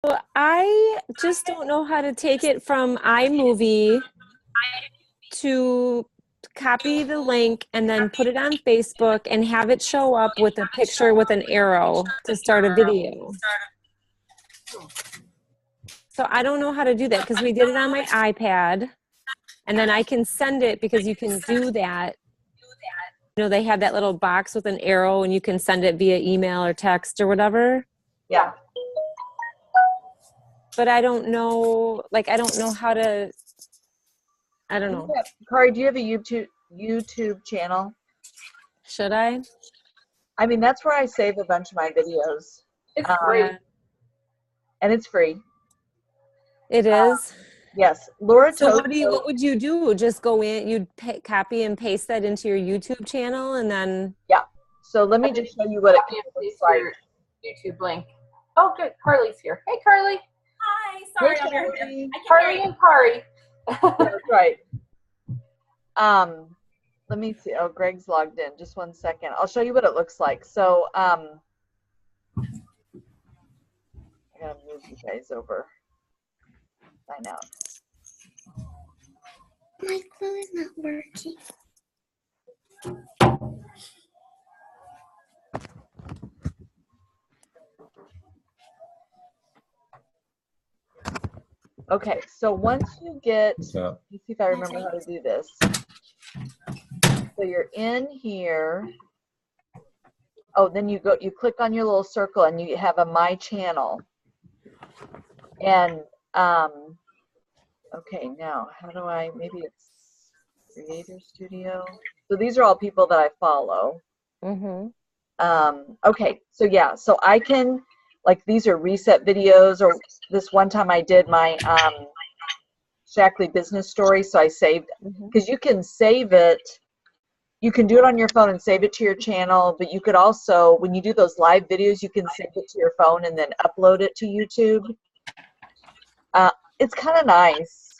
I just don't know how to take it from iMovie to copy the link and then put it on Facebook and have it show up with a picture with an arrow to start a video. So I don't know how to do that because we did it on my iPad, and then I can send it because you can do that. You know, they have that little box with an arrow and you can send it via email or text or whatever. Yeah. But I don't know, like, I don't know how to, I don't know. Kari, do you have a YouTube channel? Should I? I mean, that's where I save a bunch of my videos. It's free. And it's free. It is? Yes. Laura So Tosto, what would you do? Just go in, you'd copy and paste that into your YouTube channel and then? Yeah. So let me just show you what it looks like. YouTube link. Oh, good. Carly's here. Hey, Carly. Hi, sorry. Hey, Carly. Carly and Kari. That's right. Let me see. Oh, Greg's logged in. Just one second. I'll show you what it looks like. So, I gotta move you guys over. Sign out. My glue is not working. Okay, so once you get, What's up? let's see if I remember how to do this. So you're in here. Oh, then you click on your little circle and you have a My Channel. And, okay, now how do I, maybe it's Creator Studio. So these are all people that I follow. Mm-hmm. Okay, so yeah, so I can, like, these are reset videos, or this one time I did my Shackley business story, so I saved, because you can save it, you can do it on your phone and save it to your channel, but you could also, when you do those live videos, you can save it to your phone and then upload it to YouTube. It's kind of nice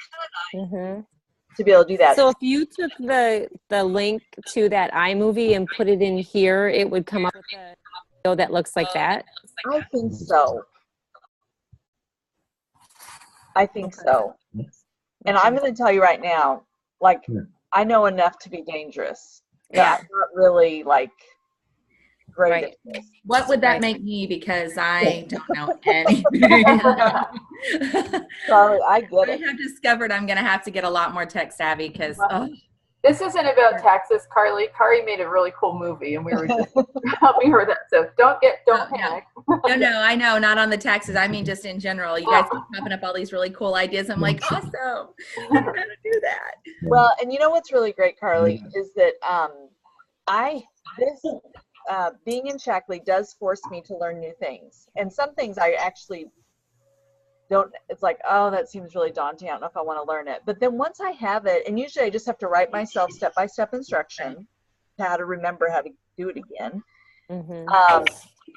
to be able to do that. So if you took the link to that iMovie and put it in here, it would come up with a video that looks like that? I think so. I think so. And I'm going to tell you right now, like, I know enough to be dangerous. Yeah. I'm not really, like, great Right. at this. What would that make me? Because I don't know anything. Sorry, I get I it. have discovered I'm going to have to get a lot more tech savvy because This isn't about taxes, Carly. Kari made a really cool movie, and we were just helping her with that. So don't panic. no, I know, not on the taxes. I mean, just in general. You guys keep popping up all these really cool ideas. I'm like, awesome. I'm going to do that. Well, and you know what's really great, Carly, is that being in Shackley does force me to learn new things. And some things I actually don't, it's like, oh, that seems really daunting. I don't know if I want to learn it. But then once I have it, and usually I just have to write myself step-by-step instruction to how to remember how to do it again.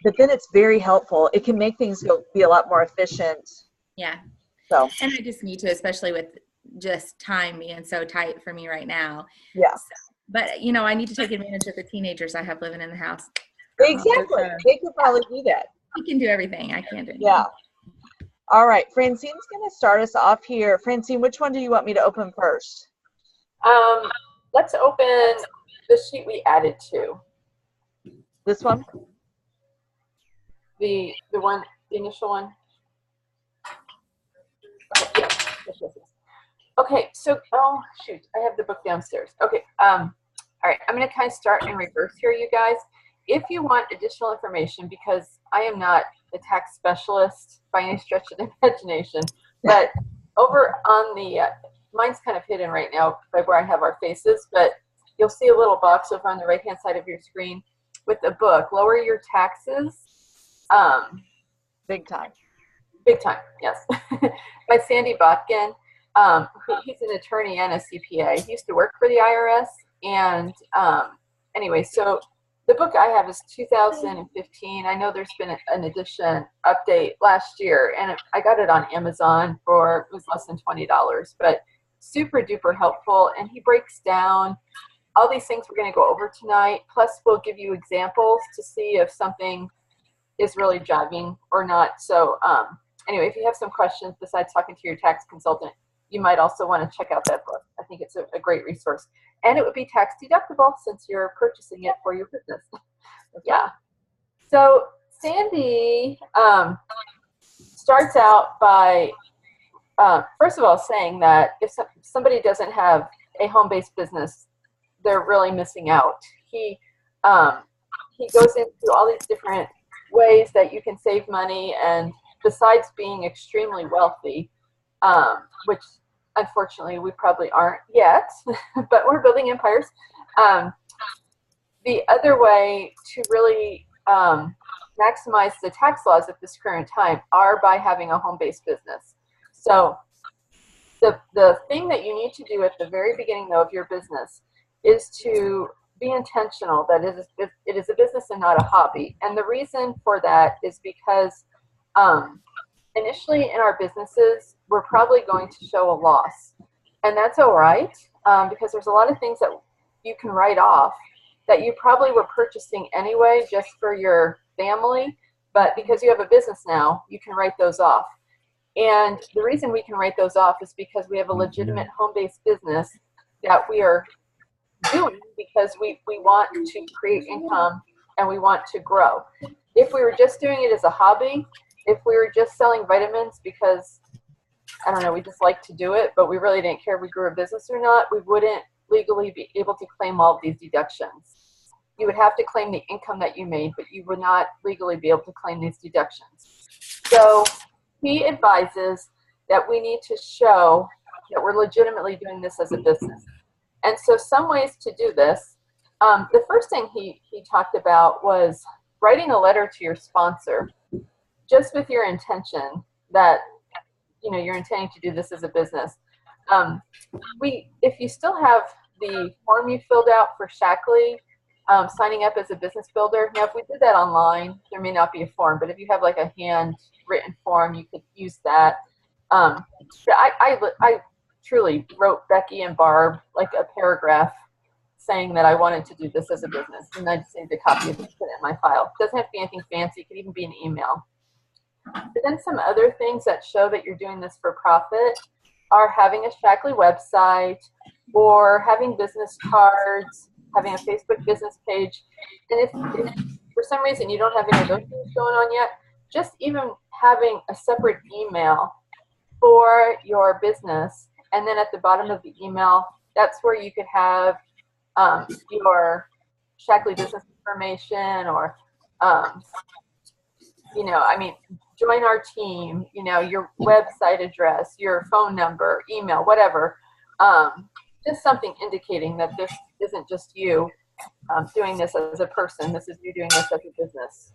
But then it's very helpful. It can make things be a lot more efficient. Yeah. So. And I just need to, especially with just time being so tight for me right now. Yeah. So, but, you know, I need to take advantage of the teenagers I have living in the house. Exactly. They could probably do that. We can do everything. I can't do anything. Yeah. All right. Francine's going to start us off here. Francine, which one do you want me to open first? Let's open the sheet we added to. This one? The initial one? Okay, yes. Okay, so, oh, shoot, I have the book downstairs. Okay, all right, I'm going to kind of start in reverse here, you guys. If you want additional information, because I am not a tax specialist by any stretch of the imagination, but over on the, mine's kind of hidden right now by where I have our faces, but you'll see a little box over on the right-hand side of your screen with a book, Lower Your Taxes. Big time. Big time, yes. By Sandy Botkin. He's an attorney and a CPA. He used to work for the IRS. And anyway, so the book I have is 2015. I know there's been an edition update last year, and I got it on Amazon for, it was less than $20, but super duper helpful. And he breaks down all these things we're going to go over tonight. Plus, we'll give you examples to see if something is really jogging or not. So anyway, if you have some questions besides talking to your tax consultant, you might also want to check out that book. I think it's a great resource. And it would be tax deductible since you're purchasing it for your business. Yeah. So Sandy starts out by, first of all, saying that if somebody doesn't have a home-based business, they're really missing out. He goes into all these different ways that you can save money, and besides being extremely wealthy, which unfortunately we probably aren't yet, but we're building empires. The other way to really maximize the tax laws at this current time are by having a home-based business. So the thing that you need to do at the very beginning, though, of your business is to be intentional that it is a business and not a hobby. And the reason for that is because initially in our businesses, we're probably going to show a loss. And that's all right, because there's a lot of things that you can write off that you probably were purchasing anyway just for your family, but because you have a business now, you can write those off. And the reason we can write those off is because we have a legitimate home-based business that we are doing because we want to create income and we want to grow. If we were just doing it as a hobby, if we were just selling vitamins because, I don't know, we just like to do it, but we really didn't care if we grew a business or not, we wouldn't legally be able to claim all of these deductions. You would have to claim the income that you made, but you would not legally be able to claim these deductions. So he advises that we need to show that we're legitimately doing this as a business. And so some ways to do this, the first thing he talked about was writing a letter to your sponsor, just with your intention that, you know, you're intending to do this as a business. If you still have the form you filled out for Shaklee, signing up as a business builder, now if we did that online, there may not be a form, but if you have like a handwritten form, you could use that. I truly wrote Becky and Barb like a paragraph saying that I wanted to do this as a business, and I just needed a copy of it to put it in my file. It doesn't have to be anything fancy. It could even be an email. But then some other things that show that you're doing this for profit are having a Shaklee website or having business cards, having a Facebook business page. And if for some reason you don't have any of those things going on yet, just even having a separate email for your business. And then at the bottom of the email, that's where you could have your Shaklee business information or, you know, I mean, join our team, you know, your website address, your phone number, email, whatever. Just something indicating that this isn't just you doing this as a person. This is you doing this as a business.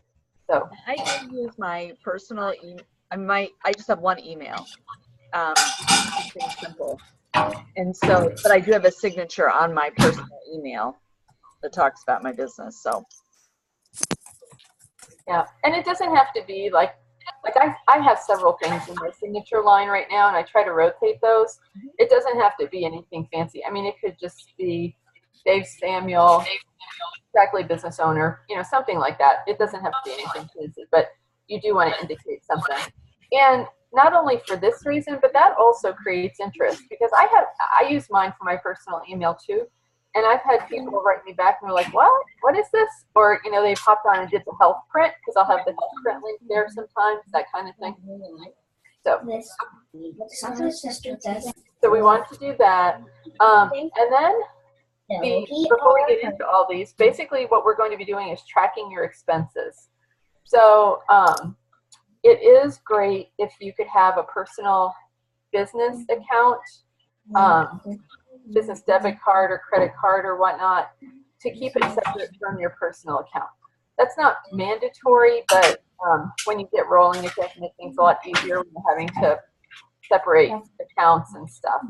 So I can use my personal I just have one email. It's simple. And so, but I do have a signature on my personal email that talks about my business. So yeah, and it doesn't have to be like I have several things in my signature line right now, and I try to rotate those. It doesn't have to be anything fancy. I mean, it could just be Dave Samuel, Shaklee business owner, you know, something like that. It doesn't have to be anything fancy, but you do want to indicate something. And not only for this reason, but that also creates interest because I use mine for my personal email too. And I've had people write me back and they're like, what is this? Or, you know, they popped on and did the health print because I'll have the health print link there sometimes, that kind of thing. So we want to do that. And then before we get into all these, basically what we're going to be doing is tracking your expenses. So it is great if you could have a personal business account, business debit card or credit card or whatnot, to keep it separate from your personal account. That's not mandatory, but when you get rolling, it does make things a lot easier when you're having to separate accounts and stuff.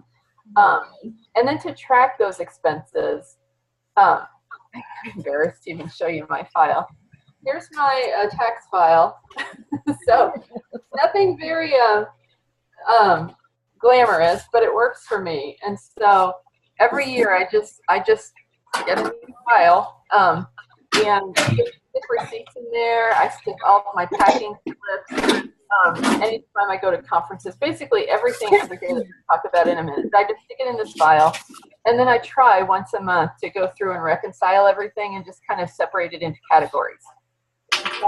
And then to track those expenses, I'm embarrassed to even show you my file. Here's my tax file. So nothing very glamorous, but it works for me. And so every year I just get a new file and stick receipts in there. I stick all of my packing slips. anytime I go to conferences, basically everything every day that we talk about in a minute, I just stick it in this file. And then I try once a month to go through and reconcile everything and just kind of separate it into categories. Okay?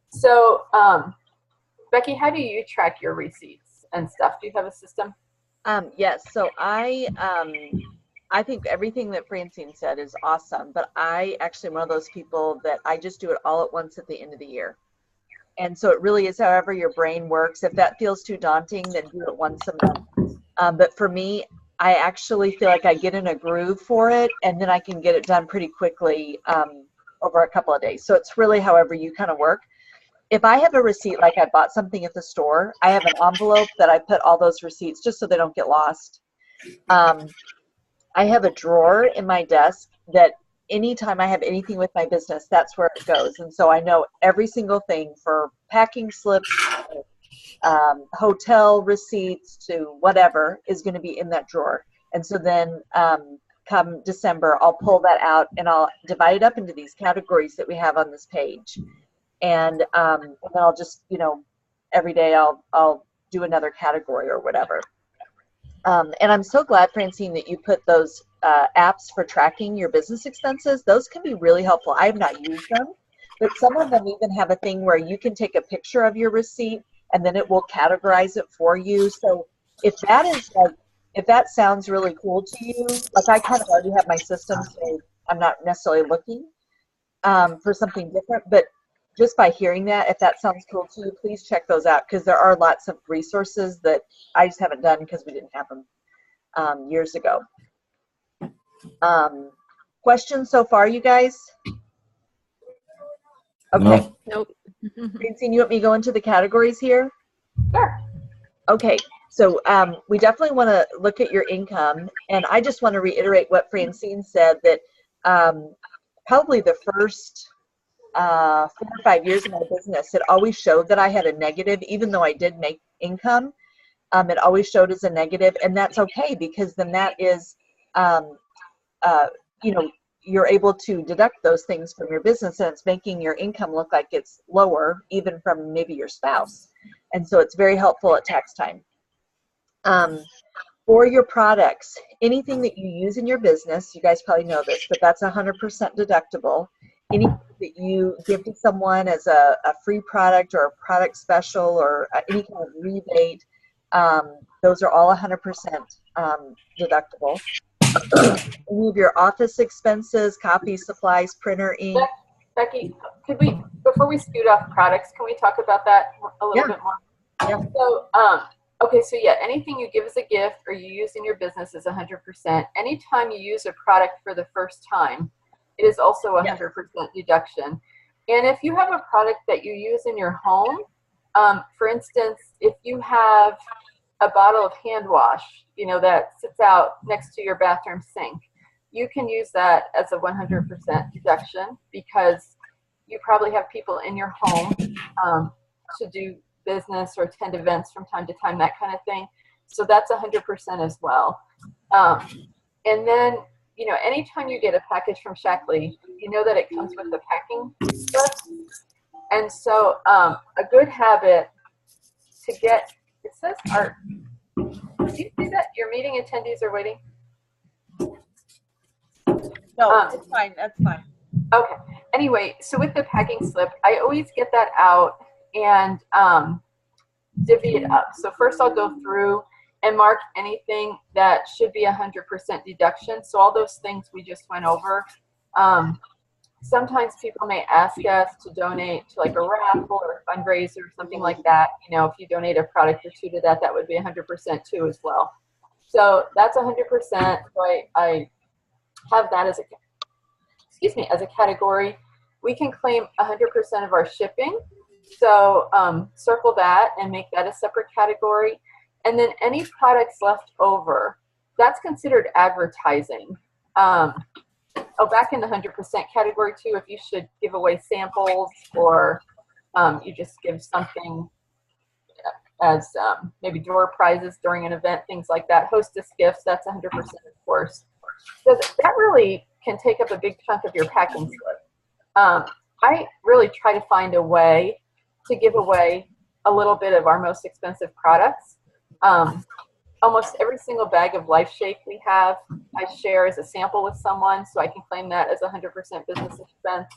So, Becky, how do you track your receipts and stuff? Do you have a system? Yes. So I think everything that Francine said is awesome, but I actually am one of those people that I just do it all at once at the end of the year. And so it really is however your brain works. If that feels too daunting, then do it once a month. But for me, I actually feel like I get in a groove for it, and then I can get it done pretty quickly over a couple of days. So it's really however you kind of work. If I have a receipt, like I bought something at the store, I have an envelope that I put all those receipts just so they don't get lost. I have a drawer in my desk that anytime I have anything with my business, that's where it goes. And so I know every single thing for packing slips, hotel receipts to whatever is going to be in that drawer. And so then come December, I'll pull that out and I'll divide it up into these categories that we have on this page. And then I'll just, every day I'll do another category or whatever. And I'm so glad, Francine, that you put those apps for tracking your business expenses. Those can be really helpful. I have not used them, but some of them even have a thing where you can take a picture of your receipt and then it will categorize it for you. So if that sounds really cool to you, like I kind of already have my system, so I'm not necessarily looking for something different, but just by hearing that, if that sounds cool to you, please check those out, because there are lots of resources that I just haven't done because we didn't have them years ago. Questions so far, you guys? Okay. No. Nope. Francine, you want me to go into the categories here? Sure. Okay. So we definitely want to look at your income, and I just want to reiterate what Francine said, that probably the first 4 or 5 years of my business, it always showed that I had a negative, even though I did make income. It always showed as a negative, and that's okay, because then that is, you're able to deduct those things from your business, and it's making your income look like it's lower, even from maybe your spouse. And so it's very helpful at tax time. For your products, anything that you use in your business, you guys probably know this, but that's 100% deductible. Anything that you give to someone as a free product or a product special or any kind of rebate, those are all 100% deductible. Any of your office expenses, copy, supplies, printer, ink. Becky, could we, before we scoot off products, can we talk about that a little bit more? Yeah. So, okay, so yeah, anything you give as a gift or you use in your business is 100%. Anytime you use a product for the first time, it is also 100% deduction. And if you have a product that you use in your home, for instance, if you have a bottle of hand wash, that sits out next to your bathroom sink, you can use that as a 100% deduction, because you probably have people in your home to do business or attend events from time to time, that kind of thing. So that's 100% as well. And then, anytime you get a package from Shaklee, you know that it comes with the packing slip. And so a good habit to get, it says art. Do you see that? Your meeting attendees are waiting? No, it's fine. That's fine. Okay. Anyway, so with the packing slip, I always get that out and divvy it up. So first I'll go through and mark anything that should be 100% deduction. So all those things we just went over. Sometimes people may ask us to donate to like a raffle or a fundraiser or something like that. If you donate a product or two to that, that would be 100% too as well. So that's 100%. So I have that as a category. We can claim 100% of our shipping. So circle that and make that a separate category. And then any products left over, that's considered advertising. Back in the 100% category too, if you should give away samples or you just give something as maybe door prizes during an event, things like that. Hostess gifts, that's 100% of course. So that really can take up a big chunk of your packing slip. I really try to find a way to give away a little bit of our most expensive products. Almost every single bag of Life Shake we have, I share as a sample with someone, so I can claim that as 100% business expense.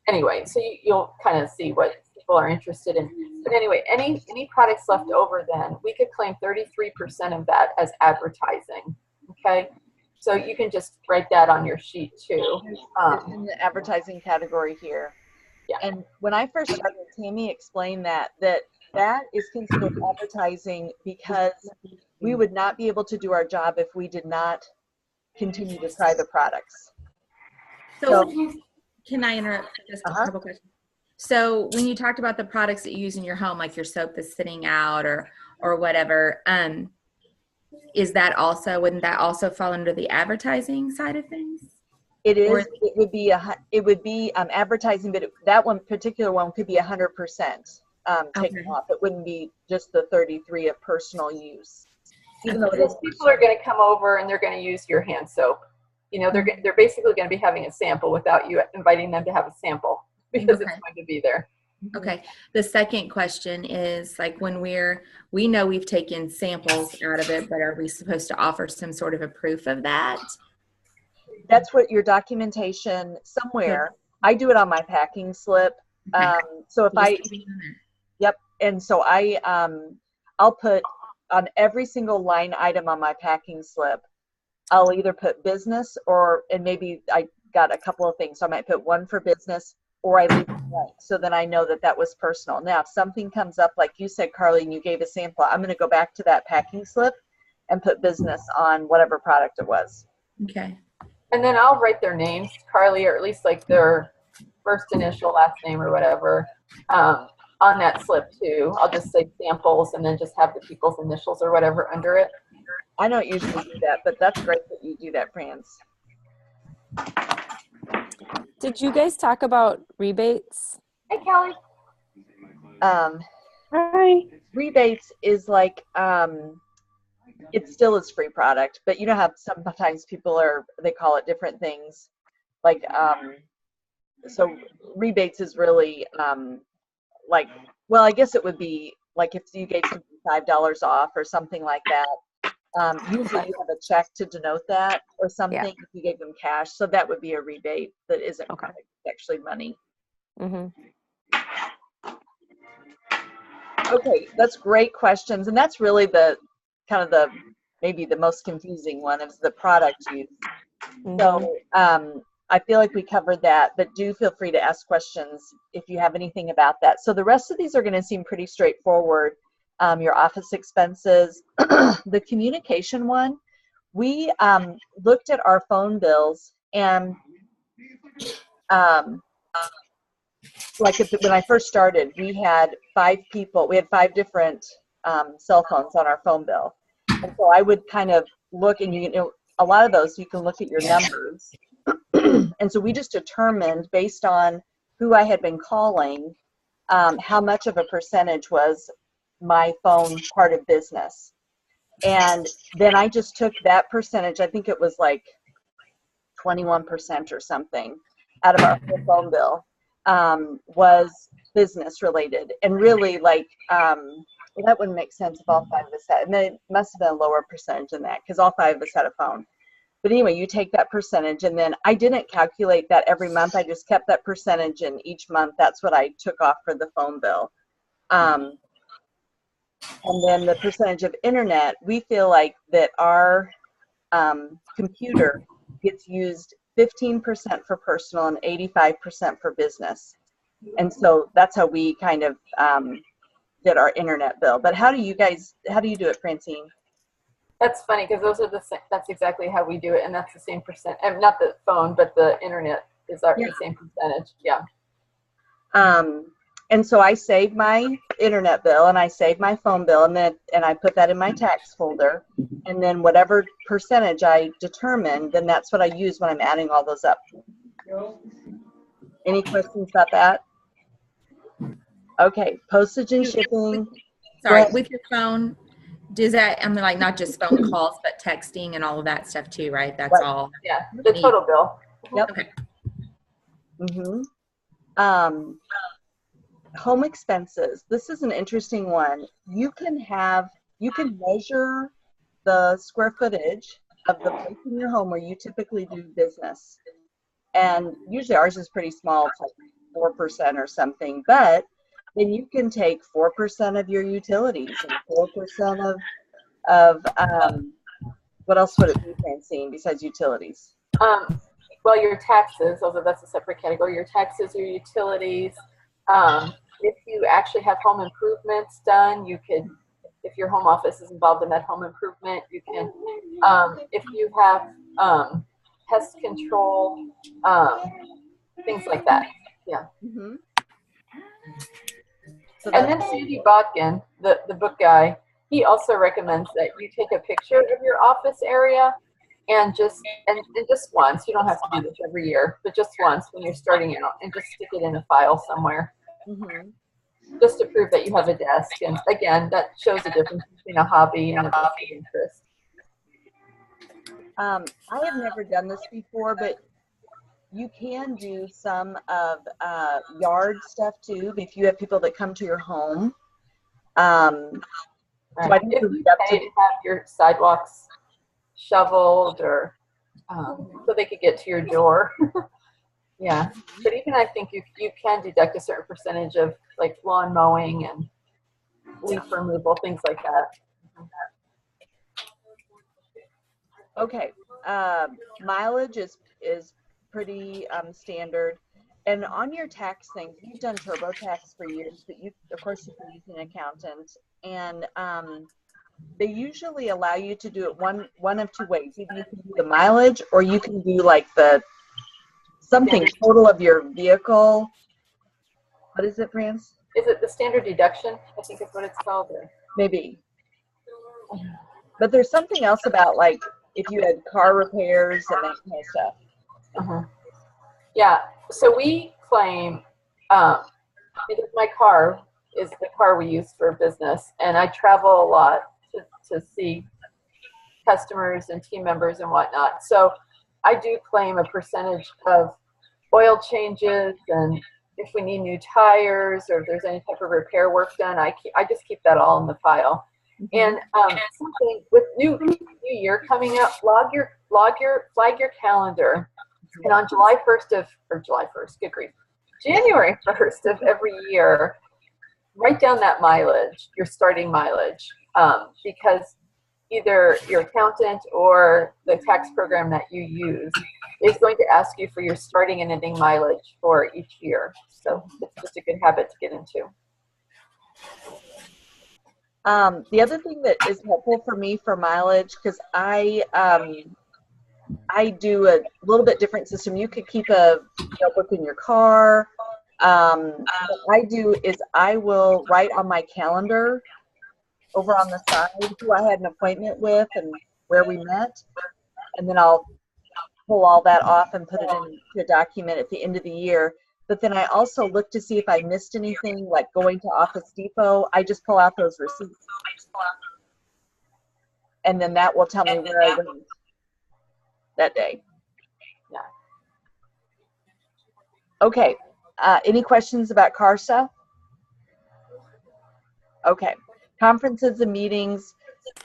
Anyway, so you'll kind of see what people are interested in. But anyway, any products left over, then we could claim 33% of that as advertising. Okay, so you can just write that on your sheet too. It's in the advertising category here. Yeah. And when I first started, Tammy explained that is considered advertising because we would not be able to do our job if we did not continue to try the products. So can I interrupt for just a Uh-huh. couple questions? So when you talked about the products that you use in your home, like your soap that's sitting out or whatever, is that also, wouldn't that also fall under the advertising side of things? It is. Or- It would be advertising, but that one particular one could be 100% taken Okay. off. It wouldn't be just the 33 of personal use. Even though it Because is people are going to come over and they're going to use your hand soap. You know, they're basically going to be having a sample without you inviting them to have a sample because it's Okay. going to be there. Okay. The second question is like when we know we've taken samples out of it, but are we supposed to offer some sort of a proof of that? That's what your documentation somewhere. I do it on my packing slip. Okay. So if Just I, put it on there. yep. And so I'll put on every single line item on my packing slip, I'll either put business and maybe I got a couple of things. So I might put one for business or I leave it blank. So then I know that was personal. Now, if something comes up, like you said, Carly, and you gave a sample, I'm going to go back to that packing slip and put business on whatever product it was. Okay. And then I'll write their names, Carly, or at least like their first initial, last name or whatever, on that slip too. I'll just say samples and then just have the people's initials or whatever under it. I don't usually do that, but that's great that you do that, France. Did you guys talk about rebates? Hey, Kelly. Hi. Rebates is like, it still is free product, but you know how sometimes they call it different things. Like, so rebates is really like, well, I guess it would be like if you gave somebody $5 off or something like that. Usually you have a check to denote that or something if you gave them cash. So that would be a rebate that isn't actually money. Mm-hmm. Okay, that's great questions. And that's really maybe the most confusing one is the product use. Mm-hmm. So I feel like we covered that, but do feel free to ask questions if you have anything about that. So the rest of these are going to seem pretty straightforward. Your office expenses, the communication one, we looked at our phone bills and when I first started, we had 5 different cell phones on our phone bill. And so I would kind of look, and a lot of those you can look at your numbers. And so we just determined based on who I had been calling, how much of a percentage was my phone part of business. And then I just took that percentage, I think it was like 21% or something out of our whole phone bill was business related. And really like, well, that wouldn't make sense if all 5 of us had, and then it must have been a lower percentage than that because all 5 of us had a phone. But anyway, you take that percentage, and then I didn't calculate that every month. I just kept that percentage, and each month that's what I took off for the phone bill. And then the percentage of internet, we feel like that our computer gets used 15% for personal and 85% for business. And so that's how we kind of did our internet bill. But how do you do it, Francine? That's funny because that's exactly how we do it, and that's the same percent. And not the phone, but the internet is the same percentage. Yeah. And so I saved my internet bill and I saved my phone bill, and I put that in my tax folder. And then whatever percentage I determined, then that's what I use when I'm adding all those up. Any questions about that? Okay, postage and shipping. Sorry, Well- with your phone, does that, I mean, like not just phone calls, but texting and all of that stuff too, right? That's Right. all. Yeah, the total bill. Yep. Okay. Mm-hmm. home expenses. This is an interesting one. You can measure the square footage of the place in your home where you typically do business. And usually ours is pretty small, it's like 4% or something, but then you can take 4% of your utilities and 4% of what else would it be, Francine, besides utilities? Well, your taxes, although that's a separate category, your taxes, your utilities. If you actually have home improvements done, you could, if your home office is involved in that home improvement, you can, if you have pest control, things like that. Yeah. Mm-hmm. So And then Sandy Botkin, the book guy, he also recommends that you take a picture of your office area and just once, you don't have to do this every year, but just once when you're starting out, and just stick it in a file somewhere. Mm-hmm. Just to prove that you have a desk. And again, that shows a difference between a hobby and a book of interest. I have never done this before, but you can do some of yard stuff too, if you have people that come to your home. So I think If you pay to have your sidewalks shoveled, or so they could get to your door. Yeah, but even I think you can deduct a certain percentage of like lawn mowing and leaf removal, things like that. Okay, mileage is pretty standard. And on your tax things, you've done TurboTax for years, but you, of course, you can use an accountant. And they usually allow you to do it one of two ways. Either you can do the mileage, or you can do like the something total of your vehicle. What is it, France? Is it the standard deduction? I think is what it's called. Or? Maybe. But there's something else about like if you had car repairs and that kind of stuff. Uh-huh. Yeah. So we claim because my car is the car we use for business, and I travel a lot to see customers and team members and whatnot. So I do claim a percentage of oil changes, and if we need new tires or if there's any type of repair work done, I just keep that all in the file. And something with new year coming up, flag your calendar, and on January 1st of every year, write down that mileage, your starting mileage, because either your accountant or the tax program that you use is going to ask you for your starting and ending mileage for each year. So it's just a good habit to get into. The other thing that is helpful for me for mileage, because I do a little bit different system. You could keep a notebook in your car. What I do is I will write on my calendar over on the side who I had an appointment with and where we met, and then I'll pull all that off and put it into a document at the end of the year. But then I also look to see if I missed anything, like going to Office Depot. I just pull out those receipts, and then that will tell me where I went that day. Yeah. Okay. Any questions about car stuff? Okay. Conferences and meetings.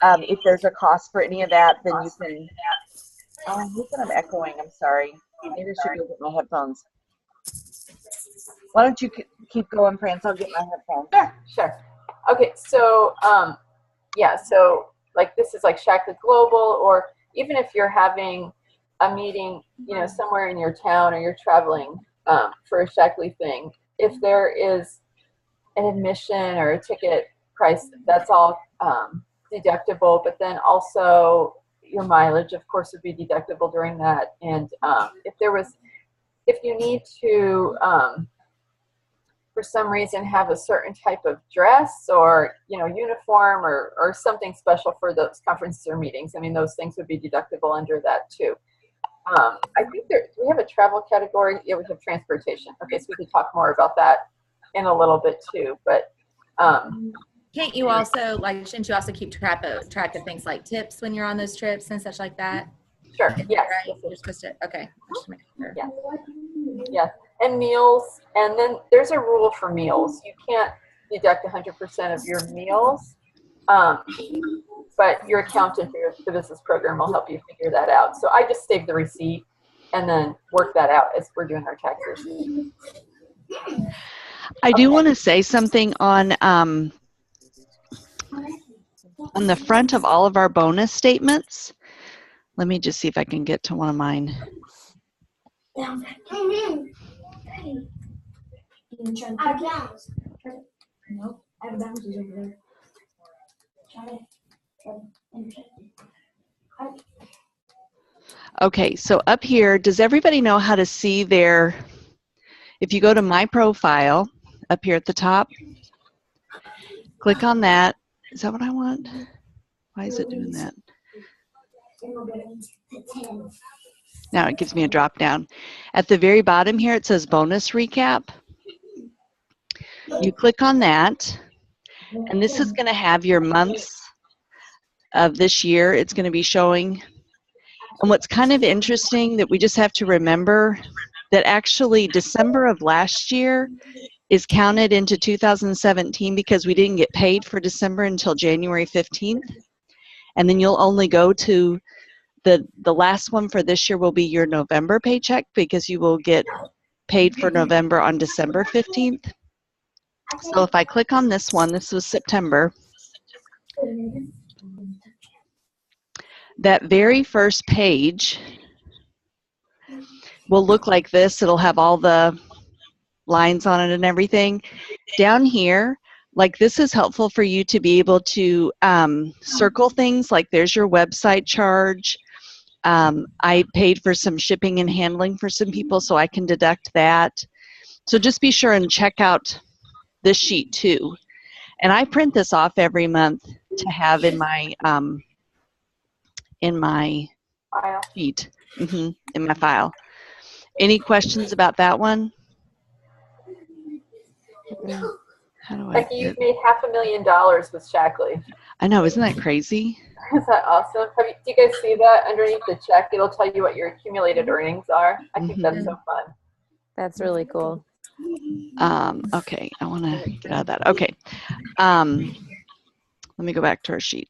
If there's a cost for any of that, then you can. Oh, look at I'm echoing. I'm sorry. Maybe I should go get my headphones. Why don't you keep going, France? I'll get my headphones. Sure. Okay, so yeah, so like this is like Shaklee Global, or even if you're having a meeting, somewhere in your town, or you're traveling for a Shaklee thing, if there is an admission or a ticket price, that's all deductible. But then also your mileage, of course, would be deductible during that. And if you need to, for some reason, have a certain type of dress or uniform or something special for those conferences or meetings, I mean, those things would be deductible under that too. I think we have a travel category. Yeah, we have transportation. Okay, so we could talk more about that in a little bit too. But can't you also shouldn't you also keep track of things like tips when you're on those trips and such like that? Sure. Yes. Right? You're supposed to. Okay. Yeah. Yes. and meals. And then there's a rule for meals. You can't deduct 100% of your meals, but your accountant for the business program will help you figure that out. So I just save the receipt and then work that out as we're doing our taxes. I do want to say something on the front of all of our bonus statements. Let me just see if I can get to one of mine. Okay, so up here, does everybody know how to see their, if you go to my profile up here at the top, click on that. Is that what I want? Why is it doing that? Now it gives me a drop down. At the very bottom here, it says bonus recap. You click on that, and this is going to have your months of this year. It's going to be showing. And what's kind of interesting that we just have to remember that actually December of last year is counted into 2017 because we didn't get paid for December until January 15th. And then you'll only go to the last one for this year will be your November paycheck because you will get paid for November on December 15th. So if I click on this one, this was September. That very first page will look like this. It'll have all the lines on it and everything. Down here, like this is helpful for you to be able to circle things like there's your website charge. I paid for some shipping and handling for some people, so I can deduct that. So just be sure and check out this sheet too. And I print this off every month to have in my File. sheet, in my file. Any questions about that one? How do I Becky, you've made $500,000 with Shackley. I know, isn't that crazy? Is that awesome? Do you guys see that underneath the check? It'll tell you what your accumulated earnings are. I think that's so fun. That's really cool. Okay, I want to get out of that. Okay, let me go back to our sheet.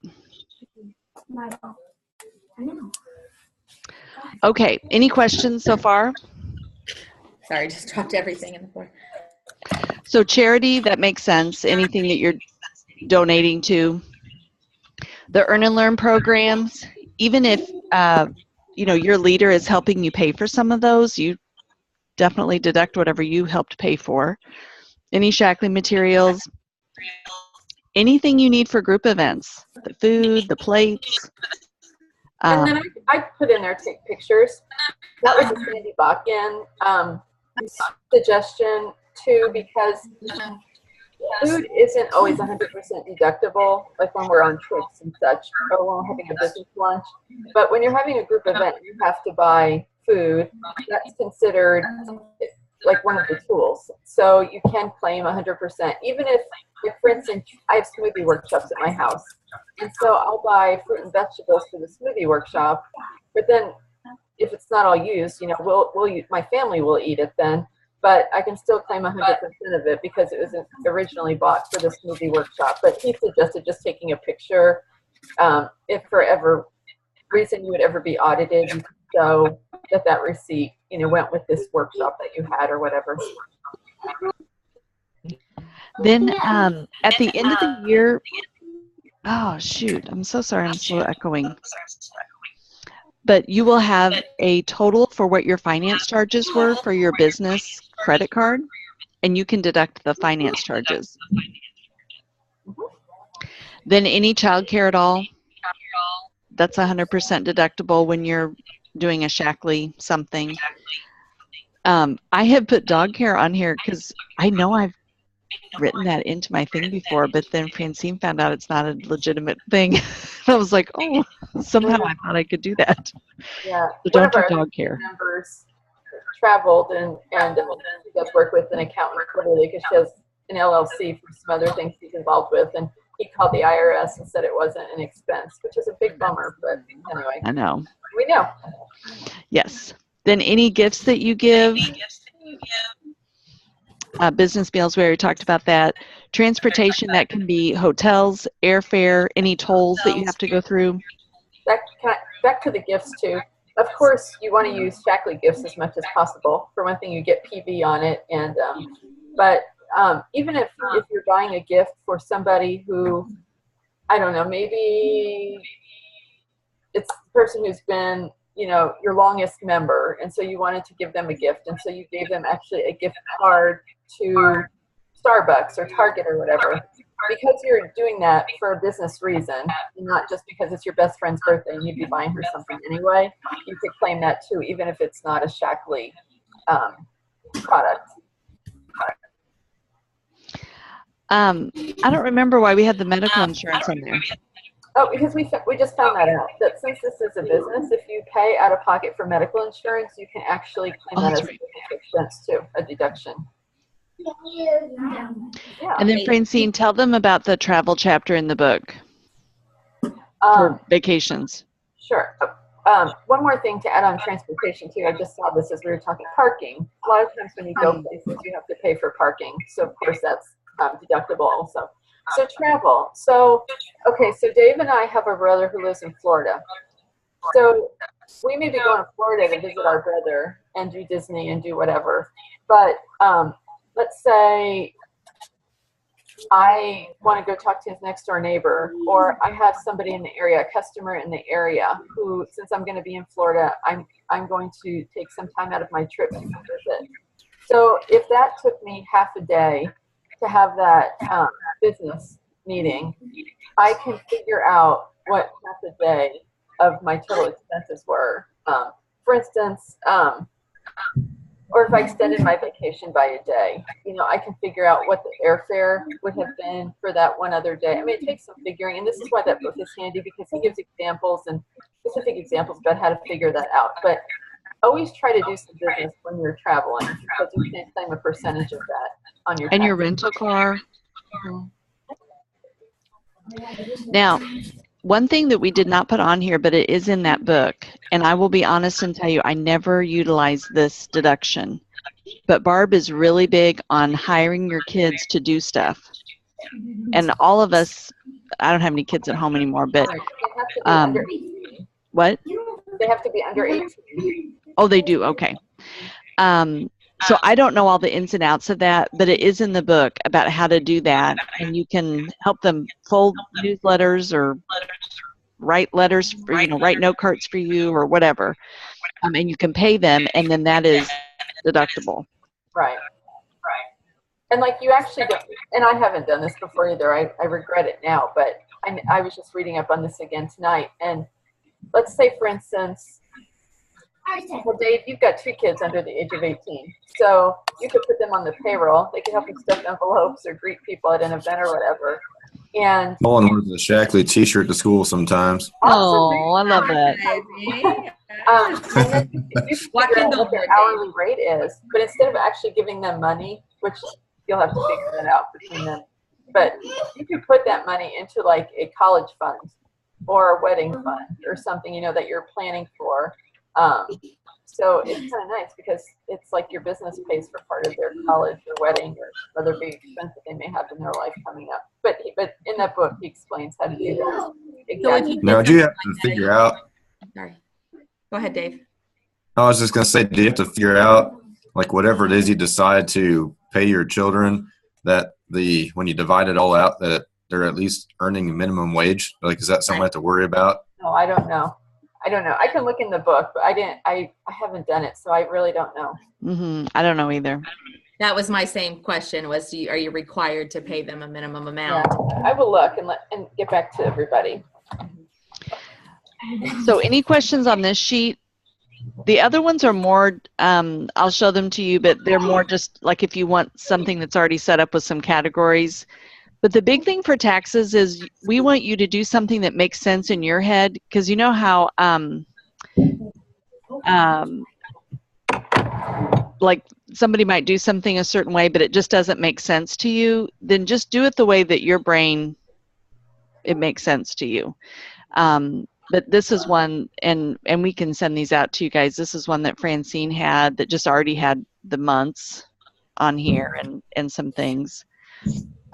Okay, any questions so far? Sorry, just dropped everything in the floor. So charity, that makes sense. Anything that you're donating to. The Earn and Learn programs, even if your leader is helping you pay for some of those, you definitely deduct whatever you helped pay for. Any Shackley materials, anything you need for group events, the food, the plates. And then I put in there take pictures. That was a Sandy Bakken suggestion too, because food isn't always 100% deductible, like when we're on trips and such, or when we're having a business lunch. But when you're having a group event, you have to buy food. That's considered like one of the tools. So you can claim 100%, even if, for instance, I have smoothie workshops at my house. And so I'll buy fruit and vegetables for the smoothie workshop, but then if it's not all used, my family will eat it then, but I can still claim 100% of it because it was originally bought for the smoothie workshop. But he suggested just taking a picture. If for ever reason you would ever be audited, you could show that receipt, went with this workshop that you had or whatever. Then at the end of the year, oh shoot, I'm so sorry, I'm so echoing. But you will have a total for what your finance charges were for your business credit card, and you can deduct the finance charges. Then any child care at all, that's 100% deductible when you're doing a Shackley something. I have put dog care on here because I know I've written that into my thing before, but then Francine found out it's not a legitimate thing. I was like, oh, somehow I thought I could do that. Yeah. So don't do dog care. Members traveled and she does work with an accountant quarterly because she has an LLC for some other things she's involved with, and he called the IRS and said it wasn't an expense, which is a big bummer, but anyway. I know. We know. Yes. Then any gifts that you give, business meals, we already talked about that. Transportation, that can be hotels, airfare, any tolls that you have to go through. Back to the gifts too. Of course, you want to use Shackley gifts as much as possible. For one thing, you get PV on it, and even if you're buying a gift for somebody who, I don't know, maybe it's the person who's been, your longest member, and so you wanted to give them a gift, and so you gave them actually a gift card to Starbucks or Target or whatever. Because you're doing that for a business reason, and not just because it's your best friend's birthday and you'd be buying her something anyway, you could claim that too, even if it's not a Shackley product. I don't remember why we had the medical insurance on there. Oh, because we just found that out, that since this is a business, if you pay out of pocket for medical insurance, you can actually claim that as a business expense too, a deduction. Yeah. And then Francine, tell them about the travel chapter in the book for vacations. Sure. One more thing to add on transportation too. I just saw this as we were talking parking. A lot of times when you go places, you have to pay for parking. So of course that's deductible also. So travel. So Dave and I have a brother who lives in Florida. So we may be going to Florida to visit our brother and do Disney and do whatever. But let's say I want to go talk to his next door neighbor, or I have somebody in the area, a customer in the area who, since I'm going to be in Florida, I'm going to take some time out of my trip to visit. So if that took me half a day to have that business meeting, I can figure out what half a day of my total expenses were. For instance, or if I extended my vacation by a day, I can figure out what the airfare would have been for that one other day. I mean, it takes some figuring, and this is why that book is handy, because he gives examples and specific examples about how to figure that out. But always try to do some business when you're traveling, because you can claim a percentage of that on your And taxes. your rental car. Now, one thing that we did not put on here, but it is in that book, and I will be honest and tell you, I never utilize this deduction. But Barb is really big on hiring your kids to do stuff. And all of us, I don't have any kids at home anymore, but They have to be under 18. what? They have to be under 18. Oh, they do. Okay. So I don't know all the ins and outs of that, but it is in the book about how to do that. And you can help them fold newsletters or write letters, for, write note cards for you or whatever. And you can pay them, and then that is deductible. Right. And like you actually don't, and I haven't done this before either. I regret it now, but I was just reading up on this again tonight. And let's say, for instance, well, Dave, you've got 2 kids under the age of 18. So you could put them on the payroll. They could help you stuff envelopes or greet people at an event or whatever. And Colin wears a Shackley t-shirt to school sometimes. Oh, I love that. and then you can figure out what their hourly rate is. But instead of actually giving them money, which you'll have to figure that out between them, but you could put that money into like a college fund or a wedding fund or something, that you're planning for. So it's kind of nice because it's like your business pays for part of their college or wedding or other big expense that they may have in their life coming up. But in that book, he explains how to do that. Exactly. Now, do you have to figure out? Sorry. Go ahead, Dave. I was just going to say, do you have to figure out, like, whatever it is you decide to pay your children, that when you divide it all out, that they're at least earning a minimum wage? Like, is that something I have to worry about? No, I don't know. I can look in the book, but I haven't done it, so I really don't know. I don't know either. That was my same question, are you required to pay them a minimum amount? Yeah, I will look and get back to everybody. So any questions on this sheet? The other ones are more, I'll show them to you, but they're more just like if you want something that's already set up with some categories. But the big thing for taxes is we want you to do something that makes sense in your head, because you know how like somebody might do something a certain way, but it just doesn't make sense to you. Then just do it the way that your brain, it makes sense to you. But this is one, and we can send these out to you guys. This is one that Francine had that just already had the months. on here and some things.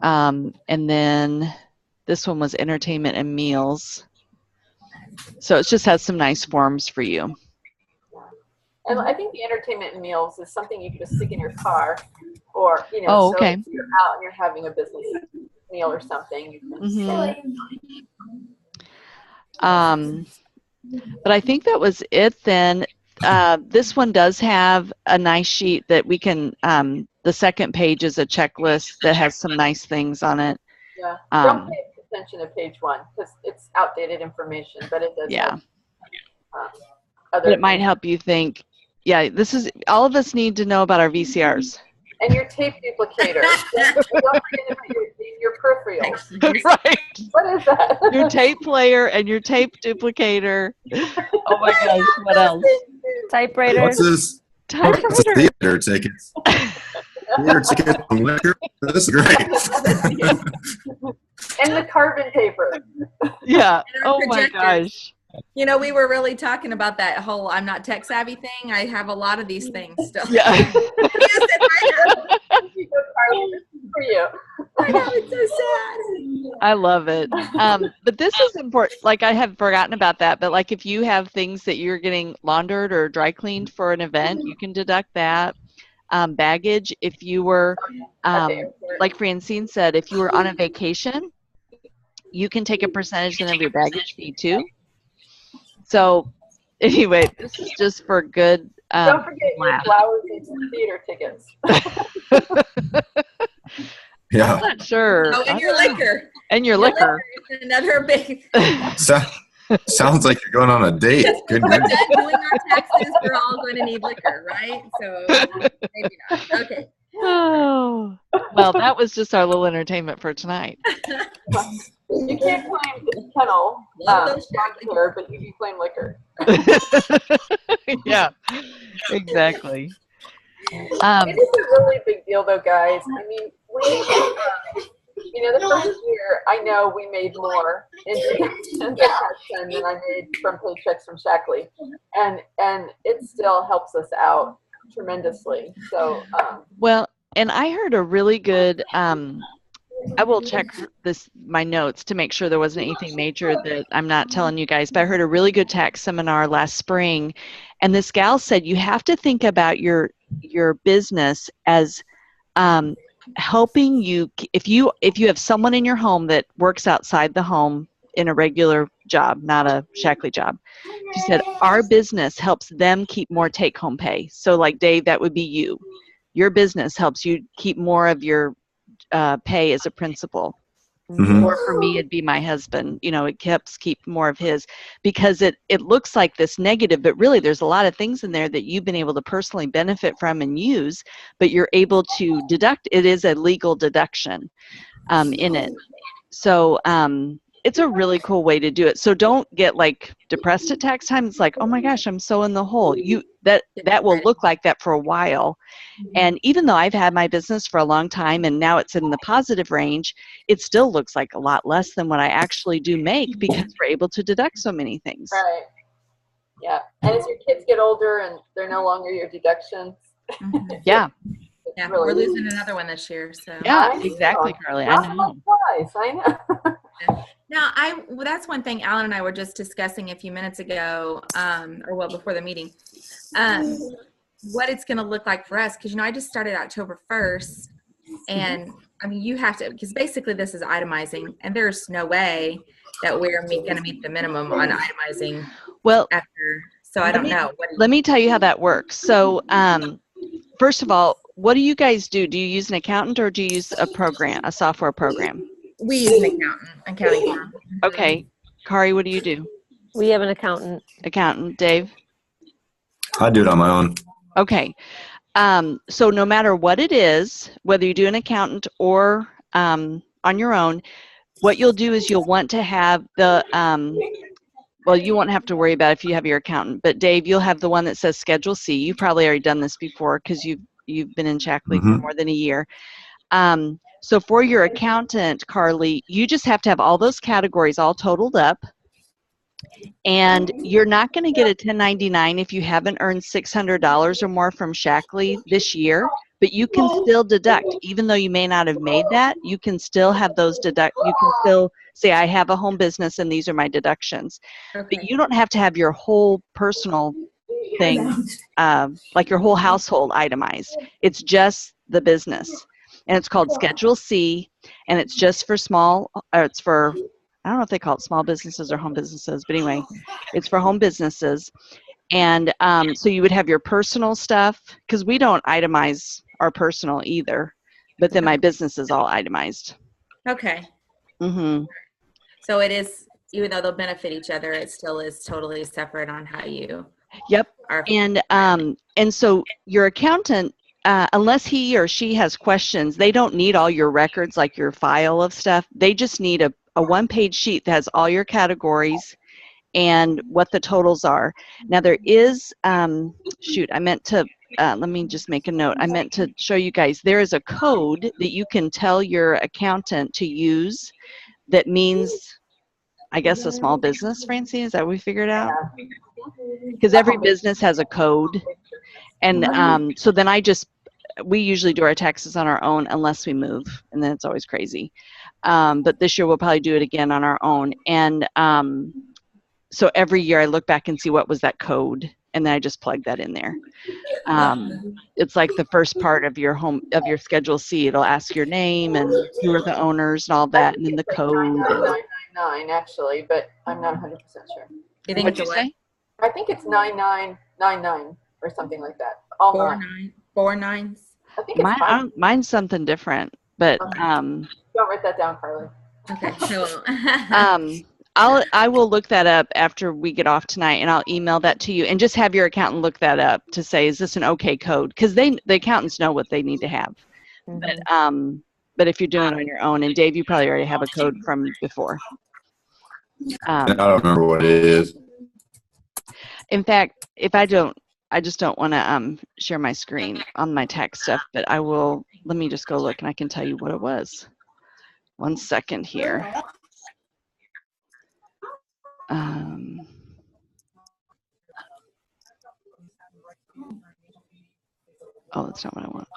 And then this one was entertainment and meals. So it just has some nice forms for you. And I think the entertainment and meals is something you can just stick in your car, or Oh, so okay. if you're out and you're having a business meal or something. You can But I think that was it then. This one does have a nice sheet that we can, the second page is a checklist that has some nice things on it. Yeah. Don't pay attention to page 1 because it's outdated information, but it does. Yeah. Have, But it might help you think, yeah, this is, all of us need to know about our VCRs. And your tape duplicator. Don't forget about your peripherals. Right. What is that? Your tape player and your tape duplicator. Oh my gosh, what else? Typewriter. What's this? It's a theater tickets. Theater tickets and liquor. This is great. And the carbon paper. Yeah. And our Oh my projectors. gosh. You know, we were really talking about that whole I'm not tech savvy thing. I have a lot of these things still. Yeah. Yes, it's For you. I know, it's so sad. I love it. But this is important. Like, I had forgotten about that. But like, if you have things that you're getting laundered or dry cleaned for an event, you can deduct that. Baggage, if you were, like Francine said, if you were on a vacation, you can take a percentage then of your baggage fee too. So anyway, this is just for good. Don't forget your laugh. flowers and theater tickets. Yeah. I'm not sure. Oh, and your liquor. And your liquor. Is another big. Sounds like you're going on a date. Good We're goodness. done doing our taxes. We're all going to need liquor, right? So maybe not. Okay. Oh, well, that was just our little entertainment for tonight. You can't claim the kennel Love those here, but you can claim liquor. Yeah, exactly. It is a really big deal, though, guys. I mean, the first year, I know we made more in deductions than I made from paychecks from Shackley, and it still helps us out tremendously. So, Well, and I heard a really good. I will check my notes to make sure there wasn't anything major that I'm not telling you guys, but I heard a really good tax seminar last spring, and this gal said you have to think about your business as helping you. If you have someone in your home that works outside the home in a regular job, not a Shackley job, she said our business helps them keep more take-home pay. So like Dave, that would be you. Your business helps you keep more of your pay as a principal. Mhm. Or for me, it'd be my husband. It helps keep more of his, because it looks like this negative, but really there's a lot of things in there that you've been able to personally benefit from and use, but you're able to deduct. It is a legal deduction in it. So it's a really cool way to do it. So don't get like depressed at tax time. It's like, oh my gosh, I'm so in the hole. That will look like that for a while. And even though I've had my business for a long time and now it's in the positive range, it still looks like a lot less than what I actually do make because we're able to deduct so many things. right. Yeah. And as your kids get older and they're no longer your deductions, Yeah. it's Yeah, really we're losing another one this year. So Yeah, I know. exactly, Carly. I not know. twice. I know. now that's one thing Alan and I were just discussing a few minutes ago, before the meeting. What it's going to look like for us, because I just started October 1st, and I mean you have to, because basically this is itemizing, and there's no way that we're going to meet the minimum on itemizing. Well, after, so I don't know. Let me tell you how that works. So, first of all, what do you guys do? Do you use an accountant or do you use a software program? We use an accounting firm. Okay. Kari, what do you do? We have an accountant. Accountant. Dave? I do it on my own. Okay. So no matter what it is, whether you do an accountant or on your own, what you'll do is you'll want to have the, well, you won't have to worry about if you have your accountant, but Dave, you'll have the one that says Schedule C. You've probably already done this before because you've been in Shackley for more than a year. So for your accountant, Carly, you just have to have all those categories all totaled up. And you're not going to get a 1099 if you haven't earned $600 or more from Shackley this year, but you can still deduct. Even though you may not have made that, you can still have those deduct. You can still say, I have a home business and these are my deductions. But Okay. you don't have to have your whole personal thing, like your whole household itemized. It's just the business. And it's called Schedule C, and it's just for small, or it's for, I don't know if they call it small businesses or home businesses, but anyway, it's for home businesses. And so you would have your personal stuff, because we don't itemize our personal either, but then my business is all itemized. Okay. Mm-hmm. So it is, even though they'll benefit each other, it still is totally separate on how you Yep. are. And so your accountant, unless he or she has questions, they don't need all your records, like your file of stuff. They just need a one-page sheet that has all your categories and what the totals are. Now there is, shoot, I meant to, let me just make a note. I meant to show you guys, there is a code that you can tell your accountant to use that means, I guess, a small business, Francine, is that what we figured out? Because every business has a code. And so then we usually do our taxes on our own unless we move, and then it's always crazy. But this year we'll probably do it again on our own. And so every year I look back and see what was that code, and then I just plug that in there. It's like the first part of your Schedule C. It'll ask your name and who are the owners and all that, and then the code. 9999 actually, but I'm not 100% sure. You think What'd it's you a say? I think it's 9999 or something like that. All nine. 4 9s? I think it's fine. Mine's something different, but Don't write that down, Carly. Okay. So, I will look that up after we get off tonight, and I'll email that to you, and just have your accountant look that up to say, is this an okay code? Because the accountants know what they need to have. But if you're doing it on your own, and Dave, you probably already have a code from before. I don't remember what it is. In fact, if I just don't want to share my screen on my tax stuff, but I will. Let me just go look, and I can tell you what it was. 1 second here. Oh, that's not what I want.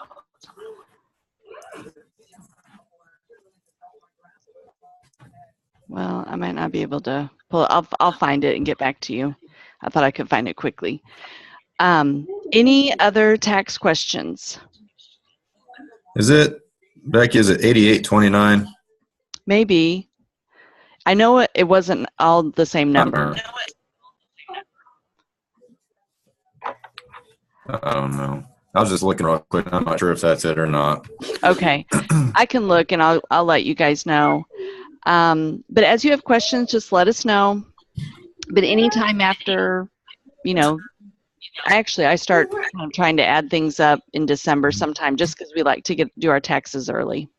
Well, I might not be able to pull it. I'll find it and get back to you. I thought I could find it quickly. Any other tax questions? Is it, Becky, is it 8829? Maybe. I know it wasn't all the same number. I don't know. I was just looking real quick. I'm not sure if that's it or not. Okay. I can look, and I'll let you guys know. But as you have questions, just let us know. But anytime after, I start trying to add things up in December sometime, just because we like to do our taxes early.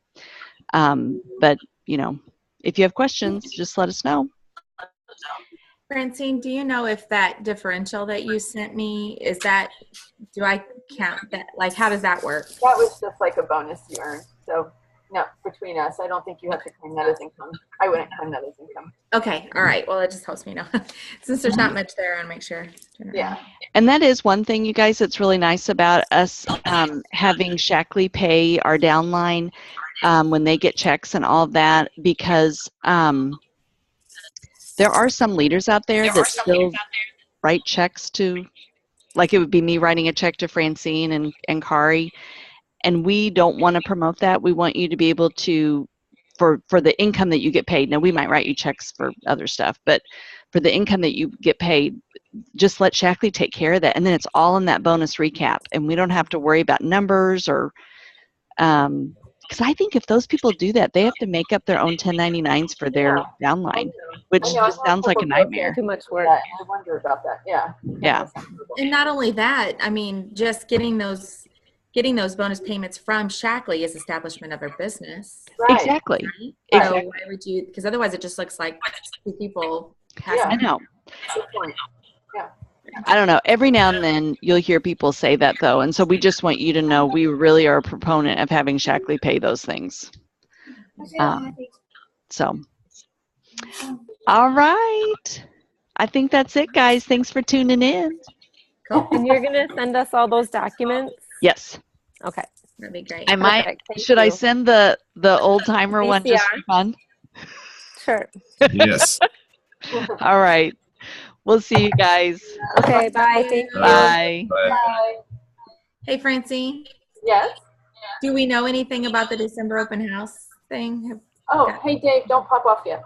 But if you have questions, just let us know. Francine, do you know if that differential that you sent me, do I count that? Like, how does that work? That was just like a bonus you earned. So, no, between us, I don't think you have to claim that as income. I wouldn't claim that as income. Okay. All right. Well, it just helps me know. Since there's not much there, I want to make sure. Yeah. And that is one thing, you guys, that's really nice about us having Shackley pay our downline when they get checks and all of that, because there are some leaders out there that still write checks to, like it would be me writing a check to Francine and Kari, and we don't want to promote that. We want you to be able to, for the income that you get paid. Now, we might write you checks for other stuff, but for the income that you get paid, just let Shackley take care of that, and then it's all in that bonus recap, and we don't have to worry about numbers or because I think if those people do that, they have to make up their own 1099s for their downline, which just sounds like a nightmare. Too much work. I wonder about that. Yeah. Yeah. And not only that, I mean, just getting those bonus payments from Shackley is establishment of their business. Right. Exactly. Right? So why would you? Because otherwise, it just looks like two people. I know. Good point. Yeah. I don't know. Every now and then you'll hear people say that, though. And so we just want you to know we really are a proponent of having Shackley pay those things. So, all right. I think that's it, guys. Thanks for tuning in. Cool. And you're gonna send us all those documents? Yes. Okay. That'd be great. I might. Perfect. Thank Should I you. send the old timer one just for VCR. fun? Sure. Yes. All right. We'll see you guys. Okay, bye. Thank you. Bye. Bye. Bye. Hey, Francie, Yes. do we know anything about the December open house thing? Oh, hey Dave, don't pop off yet.